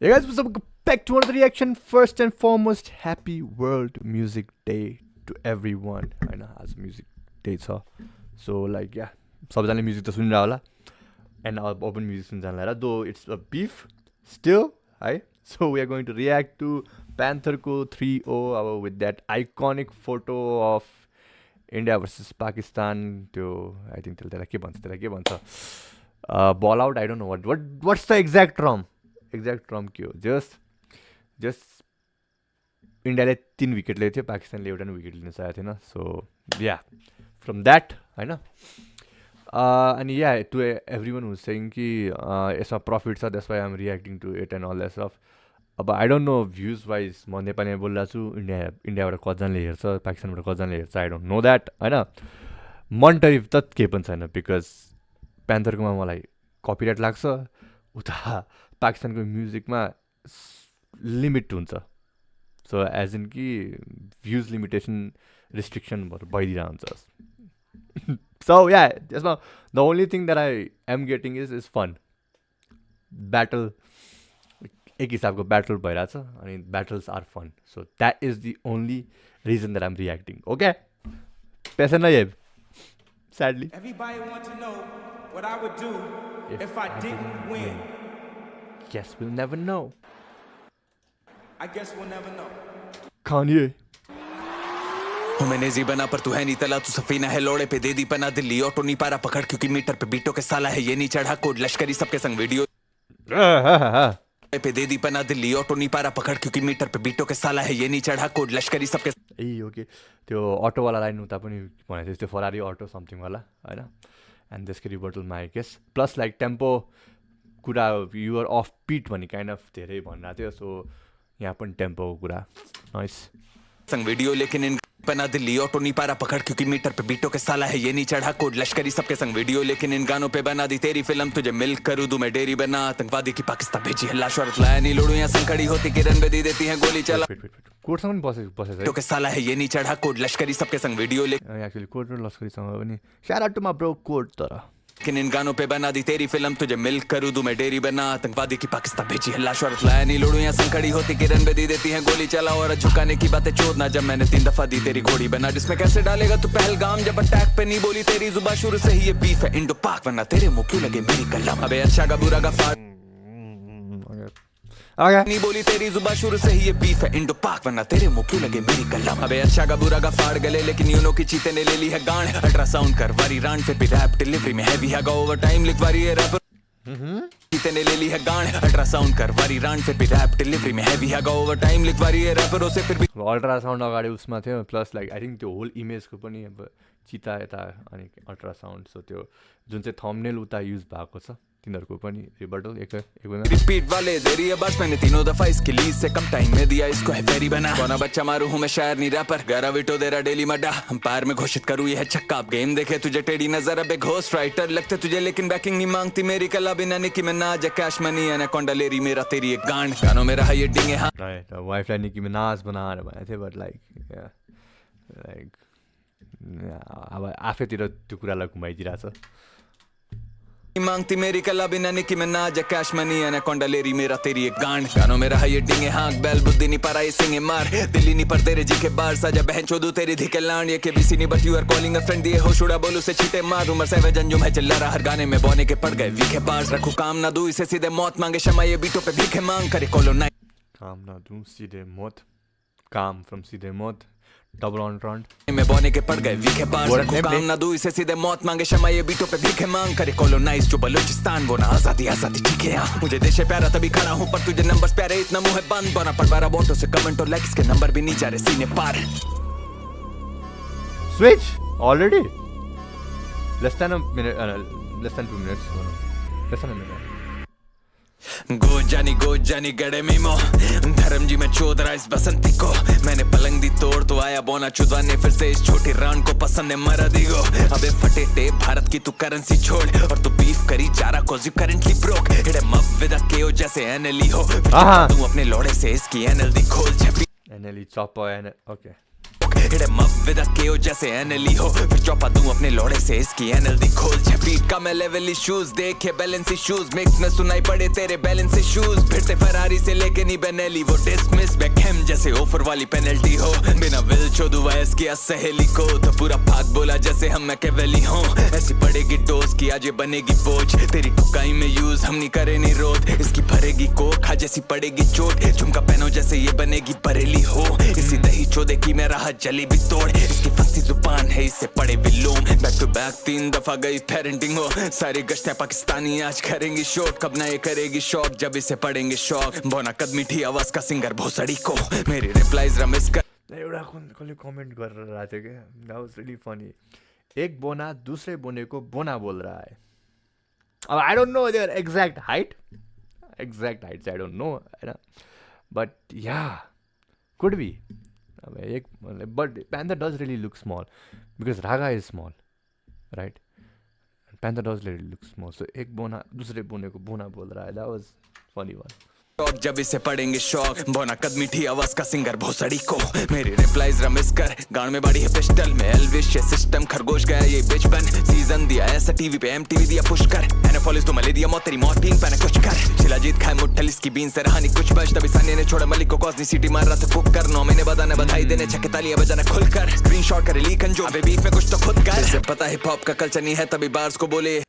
Hey guys, what's up? Back to another reaction. First and foremost, happy World Music Day to everyone. I know as music day छ. So like yeah, सबैजनाले music त सुनिरह होला. And अब पनि music सुन्नजान्ला र though it's a beef still, है. So we are going to react to Panther को 3-0 with that iconic photo of India versus Pakistan. त्यो I think त्यसलाई के भन्छ ball out. I don't know what's the exact term के हो. Just इन्डियाले 3 wicket लिएको थियो, पाकिस्तानले एउटा पनि विकेट लिन सकेको थिएन. सो या फ्रम द्याट होइन. अनि yeah to everyone who's saying कि यसमा प्रफिट छ, that's why I am reacting to it and all that stuff. अब I don't know views wise म नेपालीमा बोलिरहेको छु, इन्डियाबाट कतिजनाले हेर्छ, पाकिस्तानबाट कतिजनाले हेर्छ, आई डोन्ट नो द्याट होइन. मन टरिफ त केही पनि छैन, बिकज प्यान्थरकोमा मलाई कपिराइट लाग्छ, उता पाकिस्तानको म्युजिकमा लिमिट हुन्छ. सो एज इन कि भ्युज लिमिटेसन रिस्ट्रिक्सनहरू भइदिरहेको हुन्छ. सो या यसमा the only thing that I am getting is fun. Battle एक हिसाबको ब्याटल भइरहेछ अनि battles are fun. So that is the only reason that I am reacting. Okay, patient नै sadly. Everybody wants to know what I would do if I didn't win. Guess we'll never know. I guess we'll never know. Kanye. हूँ मैंने जी बना पर तू है नहीं तला, तू सफीना है लोड़े पे दे दी पना, दिल्ली ऑटो नहीं पारा पकड़ क्योंकि मीटर पे बीटों के साला है ये नहीं चढ़ा कोड लश्करी सबके संग वीडियो पे दे दी पना, दिल्ली ऑटो नहीं पारा पकड़ क्योंकि मीटर पे बीटों के साला है ये नहीं चढ़ा कोड लश्करी सबके. ए ओके, त्यो अटोवाला लाइन उता पनि भनेको थियो, त्यो फरारी अटो समथिङवाला होइन. एन्ड त्यसको रिभर्टलमा I guess plus like tempo कुरा युआर अफ पिट भन्ने काइन्ड अफ धेरै भनिरहेको थियो. सो यहाँ पनि टेम्पोको कुरा नाइस संग वीडियो, लेकिन इन पना दिल्ली ऑटो नहीं पारा पकड़ क्योंकि मीटर पे बीटों के साला है ये नहीं चढ़ा कोड लश्करी सबके संग वीडियो, लेकिन इन गानों पे बना दी तेरी फिल्म, तुझे मिल करूँ दूं मैं डेरी बना, आतंकवादी की पाकिस्तान भेजी है लाश और लाया नहीं लोड़ू यहाँ संग खड़ी होती किरण बेदी देती है गोली चला कोर्टसँग पनि बसेको के साला है ये नहीं चढ़ा कोड लश्करी सबके संग वीडियो, एक्चुअली कोर्ट र लस्करीसँग पनि shout out to my bro कोर्ट. तर लेकिन इन गानों पे बना दी तेरी फिल्म, तुझे मिल करूँ दूं मैं डेरी बना, आतंकवादी की पाकिस्तान भेजी है लाश और लाया नहीं लोड़ू यहाँ संग खड़ी होती किरण बेदी देती है गोली चला, और झुकाने की बातें चोदना जब मैंने 3 दफा दी तेरी घोड़ी बना, जिसमें कैसे डालेगा तू पहलगाम जब अटैक पे नहीं बोली तेरी जुबान, शुरू से ही ये बीफ है इंडो पाक, वरना तेरे मुंह क्यों लगे मेरी कलम, अबे अच्छा का बुरा का फाड़ नहीं बोली तेरी जुबान, शुरू से ही ये बीफ है इंडो पाक, वरना तेरे मुंह क्यों लगे मेरी कलम, अबे अच्छा का बुरा का फाड़ गले, लेकिन यूनो की चीते ने ले ली है गांड, अल्ट्रासाउंड कर वारी रांड, फिर भी रैप डिलीवरी में हैवी है ओवर टाइम लिखवारी है रैपर चीते ने ले ली है गांड, अल्ट्रासाउंड कर वारी रांड, फिर भी रैप डिलीवरी में हैवी है ओवर टाइम लिखवारी है रैपरों से, फिर भी अल्ट्रासाउन्ड अगाडि उसमा थियो. प्लस लाइक आई थिङ्क त्यो होल इमेजको पनि अब चिता यता अनि अल्ट्रासाउन्ड. सो त्यो जुन चाहिँ थम्बनेल उता युज भएको छ तिनीहरूको पनि रिबर्टल एक रिपीट वाले देरी है बस, मैंने 3 दफा इसकी लीज से कम टाइम में दिया इसको है फेरी बना, कौना बच्चा मारू हूँ मैं शायर नहीं रैपर, गारा विटो दे रहा डेली मड्डा, अंपायर में घोषित करूँ ये है छक्का, अब गेम देखे तुझे टेढ़ी नजर, अब एक घोस्ट राइटर लगते तुझे, लेकिन बैकिंग नहीं मांगती मेरी कला, बिना निकी मिनाज कैश मनी एनाकोंडा लेरी मेरा तेरी एक गांड, गानों में रहा ये डिंगे हाँ वाइफलाई निकी मिनाज बनाएर भनेको थियो. बट लाइक अब आफैतिर त्यो कुरालाई घुमाइदिरहेको छ. मांगती मेरी कला बिना निकी मिनाज कैश मनी एनाकोंडा लेरी मेरा तेरी एक गांड, गानों में रहा ये डिंगे हाँक बैल बुद्धि नहीं पर आई सिंगे मार, दिल्ली नहीं पर तेरे जी के बार साजा बहन चोदू तेरी धिके लांड, ये के बीसी नहीं but you are calling a friend, दिए हो शुड़ा बोलू से छीटे मार, उमर से वे जंजुम है चिल्ला रहा हर गाने में बोने के पड़ गए वीके पास, रखू काम ना दूं इसे सीधे मौत मांगे क्षमा, ये बीटों पे भीखे मांग करे कोलोनाइज, काम ना दूं सीधे मौत, काम फ्रॉम सीधे मौत डबल ऑन ट्रॉन्ड में बोने के पड़ गए वीके पास, रखू काम ना दूं इसे सीधे मौत मांगे क्षमा, ये बीटों पे भीखे मांग करे कोलोनाइज, जो बलूचिस्तान वो ना आजादी आजादी ठीक है यहाँ, मुझे देश प्यारा तभी खड़ा हूँ पर तुझे नंबर्स प्यारे इतना मुंह है बंद, बना पड़वारा बोटो से कमेंट और लाइक्स के नंबर भी नहीं जा रहे सीने पार. Switch already less than a minute, less than 2 minutes, less than a minute. गो जानी गड़े मीमो धर्म जी में चोद रहा इस बसंती को, मैंने पलंग दी तोड़ तो आया बोना चुदवाने, फिर से इस छोटी रान को पसंद है मरा दिगो, अबे फटे टेप भारत की तू करेंसी छोड़, और तू बीफ करी चारा कोज यू करंटली ब्रोक, हिडे मफ विद अ केओ जैसे एनएलई हो, तू अपने लोड़े से इसकी एनएलडी खोल छपी एनएलई चॉपर एन okay walk. Hit him up with a KO जैसे NLE हो, फिर चौपा दूं अपने लोड़े से इसकी NLD खोल. 6 feet का मैं level issues देखे balance issues, mix में सुनाई पड़े तेरे balance issues. फिरते फरारी से लेके नी बेनेली वो dismiss, Beckham जैसे ऑफर वाली पेनल्टी हो. बिना विल चोदू वैस किया सहेली को, तो पूरा भाग बोला जैसे हम मैकेवेली हों. ऐसी पड़ेगी डोज की आज ये बनेगी बोझ, तेरी टुकाई में यूज हम नहीं करे नहीं रोध. इसकी भरेगी कोख आज जैसी पड़ेगी चोट, झुमका पहनो जैसे ये बनेगी बरेली हो. इसी दही चोदे की मैं राह जलेबी तोड़, इसकी फंसी जुबान है इससे पड़े विलोम. बैक टू बैक 3 दफा गई पेरेंटिंग हो, सारी गश्तें पाकिस्तानी आज करेंगी शोट. कब ना ये करेगी शौक जब इसे पड़ेंगे शौक. बोना कद मीठी आवाज का सिंगर भोसड़ी को, मेरी रिप्लाईज रमेश कर. एउटा कसले कमेंट गरेर रहेको थियो क्या, द्याट वाज रियली फनी. एक बोना दूसरे बोने को बोना बोल रहा है. अब I don't know their exact height I don't know होइन, बट या कुड बी. अब एक but Panther does really look small because Raga is small right. Panther does really look small. So एक बोना दूसरे बोने को बोना बोल रहा है. That was funny one. जब इसे पड़ेंगे शौक. बोना कद मीठी आवाज का सिंगर भोसड़ी को, मेरी रिप्लाईज रमेश कर. गान में बड़ी है पिस्टल में एल्विश ये सिस्टम. खरगोश गया ये बिच बन, सीजन दिया ऐसा टीवी पे MTV दिया पुष्कर. एनएफएल तो मले दिया मौत तेरी मौत टीम पैने कुछ कर. शिलाजीत खाए मुट्ठल इसकी बीन से रहा नहीं कुछ बच. तभी सानिया ने छोड़ा मलिक को कॉस्नी सीटी मार रहा था कुक कर. 9 महीने बदाने बधाई देने छक्के तालियां बजाना खुलकर. स्क्रीनशॉट करे लीकन जो अबे बीफ में कुछ तो खुद कर. इसे पता हिप हॉप का कल्चर नहीं है तभी बार्स को बोले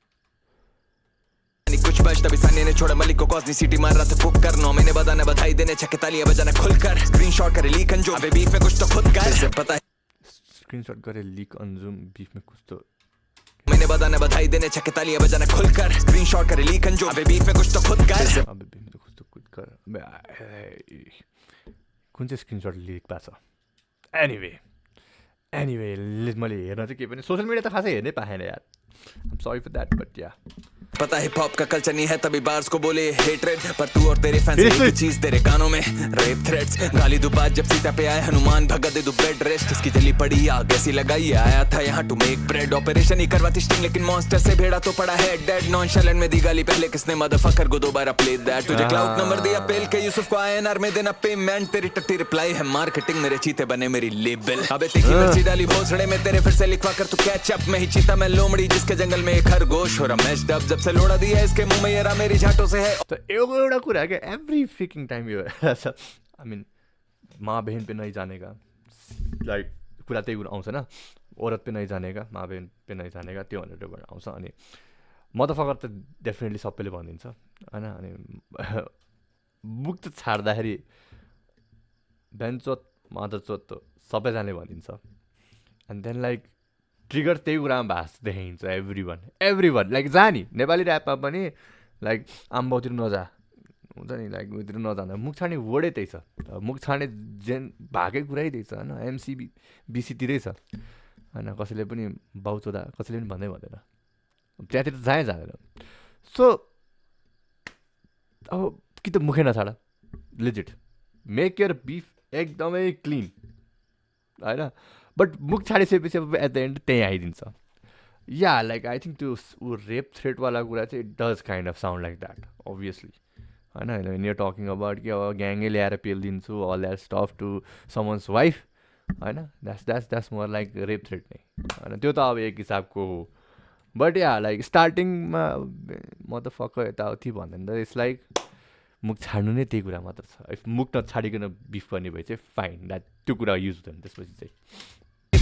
कुछ बच. तभी सानिया ने छोड़ा मलिक को कॉस्नी सीटी मार रहा था कुक कर. 9 महीने बदाने बधाई देने छक्के तालियां बजाना खुलकर. स्क्रीनशॉट करे लीक अंजुम अबे बीफ में कुछ तो खुद कर. इसे पता है स्क्रीनशॉट करे लीक अंजुम बीफ में कुछ तो मैंने बदाने बधाई देने छक्के तालियां बजाना खुलकर. स्क्रीनशॉट करे लीक अंजुम अबे बीफ में कुछ तो खुद कर. अबे बीफ में कुछ तो खुद कर. कुन चाहिँ स्क्रिनसट लिक भएको छ. एनिवे मैले हेर्न चाहिँ केही पनि सोसियल मिडिया त खासै हेर्नै पाएन यार. I'm sorry for that, but yeah. पता हिप हॉप का कल्चर नहीं है तभी बार्स को बोले हेट्रेड. पर तू और तेरे फैंस एक ही चीज तेरे कानों में रेप थ्रेट्स. गाली दो बात जब सीता पे आए हनुमान भगा दे दो बेड रेस्ट. इसकी जली पड़ी आग ऐसी लगाई आया था यहाँ टू मेक ब्रेड. ऑपरेशन ही करवाती स्टिंग लेकिन मॉन्स्टर से भेड़ा तो पड़ा है डेड. नॉनशैलेंट में दी गाली पहले किसने मदरफकर को दोबारा प्ले दैट. तुझे क्लाउड नंबर दिया पेल के यूसुफ को INR में देना पेमेंट. तेरी टट्टी रिप्लाई है मार्केटिंग. मेरे चीते बने मेरी लेबल. अबे तीखी मिर्ची डाली भोसड़े में तेरे फिर से लिखवा कर तू कैचअप में ही चीता मैं लोमड़ी जिसके जंगल में एक खरगोश हो रहा मैच डब. जब से लोड़ा दिया इसके मुंह में ये रहा मेरी झाटों से है. तो एउटा कुरा क्या एभ्री फ्रिकिङ टाइम यो आई मिन माँ बहन पे नहीं जाने का लाइक कुरा त्यही कुरा आउँछ न. औरत पे नहीं जाने का माँ बहन पे नहीं जाने का त्यो भनेर एउटा आउँछ. अनि मदरफकर त डेफिनेटली सबैले भनिदिन्छ होइन. अनि बुक त छाड्दाखेरि बेन्चोत मदरचोत त सबैजनाले भनिदिन्छ. एन्ड देन लाइक ट्रिगर त्यही कुरामा भाष देखाइन्छ एभ्री वान लाइक जहाँ नि नेपाली ऱ्यापमा पनि लाइक आम्बाउतिर नजा हुन्छ नि. लाइक उतिर नजाँदा मुख छाड्ने वर्डै त्यही छ. मुख छाड्ने भागै कुरै त्यही छ होइन. MCB BCतिरै छ होइन. कसैले पनि बाउचोदा कसैले पनि भन्दैन. त्यहाँतिर जहाँ जाँदैन. सो अब कि त मुखै नछाड लिजिट मेक योर बिफ एकदमै क्लिन होइन. बट मुख छाडिसकेपछि अब एट द एन्ड त्यहीँ आइदिन्छ. या लाइक आई थिङ्क त्यो रेप थ्रेटवाला कुरा चाहिँ it does kind of sound like that obviously होइन. युआर टकिङ अबाउट कि अब ग्याङै ल्याएर पेलिदिन्छु all that stuff to someone's wife होइन. That's more like rape threat नै होइन. त्यो त अब एक हिसाबको हो. बट या लाइक स्टार्टिङमा म त फक यताउति भन्दैन त. इट्स लाइक मुख छाड्नु नै त्यही कुरा मात्र छ. इफ मुख नछाडिकन बिफ गर्ने भए चाहिँ फाइन द्याट त्यो कुरा युज हुँदैन. त्यसपछि चाहिँ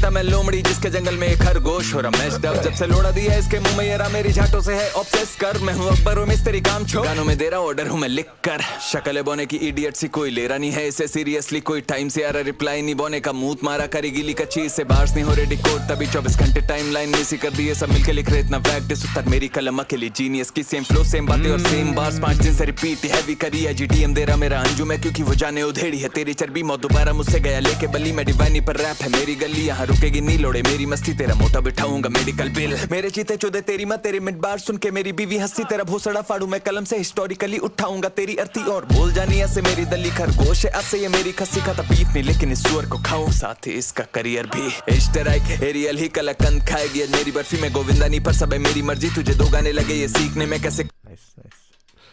मैं लोमड़ी जिसके जंगल में एक खरगोश हो रहा मैच डब. जब से लोड़ा दिया इसके मुंह में ये रहा मेरी झाटों से है ऑब्सेस कर. मैं हूँ अकबर और मिस्त्री काम छोड़. गानों में दे रहा ऑर्डर हूँ मैं लिख कर. शक्ल बोने की इडियट सी कोई ले रहा नहीं है इसे सीरियसली. कोई टाइम से आ रहा रिप्लाई नहीं बोने का मूत मारा करी गिली का चीज से बार्स नहीं हो रहे डिकोड. तभी 24 घंटे टाइम लाइन मिस कर दिए सब मिलके लिख रहे इतना प्रैक्टिस उत्तर मेरी कलम अकेली जीनियस की. सेम फ्लो सेम बातें और सेम बार्स 5 दिन से रिपीट हैवी करी है. GTM दे रहा मेरा अंजू मैं क्योंकि वो जाने उधेड़ी है. तेरी चर्बी मौत दोबारा मुझसे गया लेके बली. मैं डिवाइनी पर रैप है मेरी गली यहाँ रुकेगी नहीं लोड़े मेरी मस्ती. तेरा मोटा बिठाऊंगा मेडिकल बिल. मेरे चीते चोदे तेरी माँ तेरे मिड बार सुन के मेरी बीवी हंसी. तेरा भोसड़ा फाड़ू मैं कलम से हिस्टोरिकली उठाऊंगा तेरी अर्थी. और बोल जानी ऐसे मेरी दली खरगोश है ऐसे ये मेरी खस्सी. खाता बीफ नहीं लेकिन इस सुअर को खाऊं साथ ही इसका करियर भी. इश्तराक एरियल ही कलाकंद खाएगी मेरी बर्फी में गोविंदा नहीं पर सब है मेरी मर्जी. तुझे 2 गाने लगे ये सीखने में कैसे.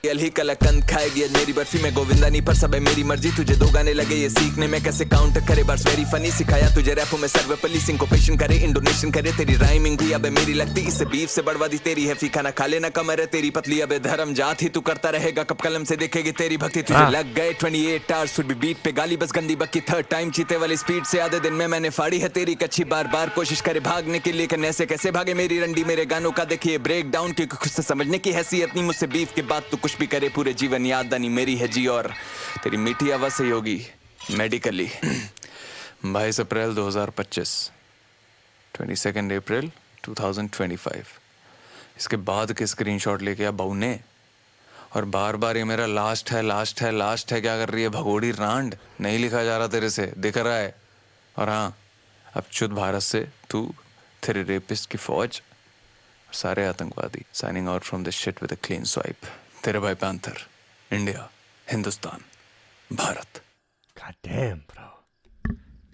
ही कलाकंद खाएगी आज मेरी बर्फी में गोविंदा नहीं पर सब है मेरी मर्जी तुझे दो गाने लगे ये सीखने में कैसे काउंट करे बर्स वेरी फनी सिखाया तुझे रैपों में सर्वपल्ली सिंकोपेशन करे इंडोनेशियन करे तेरी राइमिंग भी अबे मेरी लगती इससे बीफ से बढ़वा दी तेरी है फीका ना खा लेना कमर है तेरी पतली अबे धर्म जात ही तू करता रहेगा कब कलम से देखेगी तेरी भक्ति तुझे लग गए 28 आवर्स फिर भी बीट पे गाली बस गंदी बक्की थर्ड टाइम चीते वाली स्पीड से आधे दिन में मैंने फाड़ी है तेरी कच्ची बार बार कोशिश करे भागने के लिए करने से कैसे भागे मेरी रंडी मेरे गानों का देखिए ब्रेक डाउन क्योंकि खुद से समझने की हैसियत नहीं मुझसे बीफ के बाद तू कुछ भी करे पूरे जीवन याद नहीं मेरी है जी और तेरी मीठी आवाज से होगी मेडिकली 22 अप्रैल 2025 22 अप्रैल 2025 इसके बाद के स्क्रीनशॉट लेके आ बहू ने और बार बार ये मेरा लास्ट है क्या कर रही है भगोड़ी रांड नहीं लिखा जा रहा तेरे से दिख रहा है और हाँ अब चुद भारत से तू तेरे रेपिस्ट की फौज सारे आतंकवादी signing out from this shit with a clean swipe तेरे भाई panther India Hindustan Bharat God damn, bro.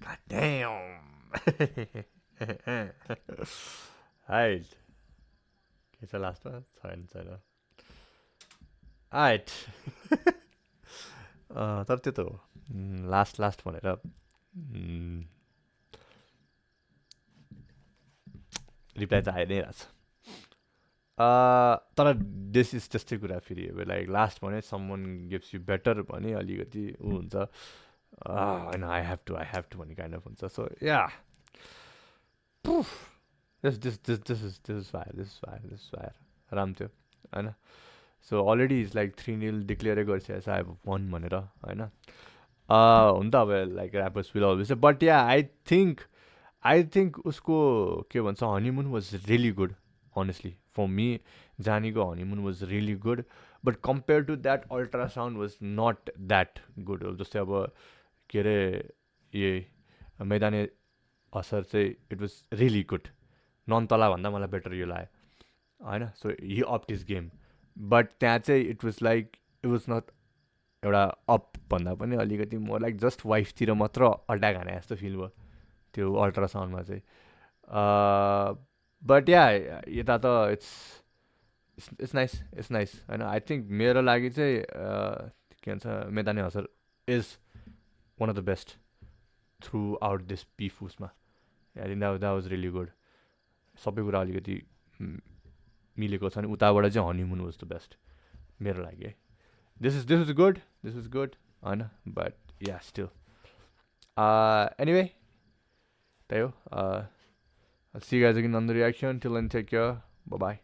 God damn. Alright. Okay, so last one. Sorry. Alright. तर त्यो त हो लास्ट भनेर रिप्लाई त आइ नै रहेछ तर दिस इज त्यस्तै कुरा फेरि लाइक लास्ट भने समवन गिभ्स यु बेटर भने अलिकति ऊ हुन्छ होइन आई हेभ टु भन्ने काइन्ड अफ हुन्छ सो या दिस इज फायर राम थियो होइन सो अलरेडी इज लाइक 3-0 डिक्लेयरै गरिसकेको छ आई वान भनेर होइन हुन त अब like rappers will always but या आई थिङ्क उसको के भन्छ honeymoon was really good honestly for me Janiको honeymoon was really good but compared to that ultrasound was not that good जस्तै अब के अरे ये मैदाने असर चाहिँ इट वाज रियली गुड नन तला भन्दा मलाई बेटर यो लाग्यो होइन सो हि अप्ड हिज गेम बट त्यहाँ चाहिँ it was like it was not एउटा अप भन्दा पनि अलिकति मोर लाइक जस्ट वाइफतिर मात्र अड्डा खाने जस्तो फिल भयो त्यो अल्ट्रासाउन्डमा चाहिँ बट या यता त इट्स नाइस होइन आई थिङ्क मेरो लागि चाहिँ के भन्छ मैदाने हसर is one of the best throughout this beef उसमा I think that was really good सबै कुरा अलिकति मिलेको छ अनि उताबाट चाहिँ हनीमुन वाज द बेस्ट मेरो लागि है दिस इज गुड होइन बट या स्टिल एनिवे त्यही हो I'll see you guys again on the reaction. Till then, take care. Bye-bye.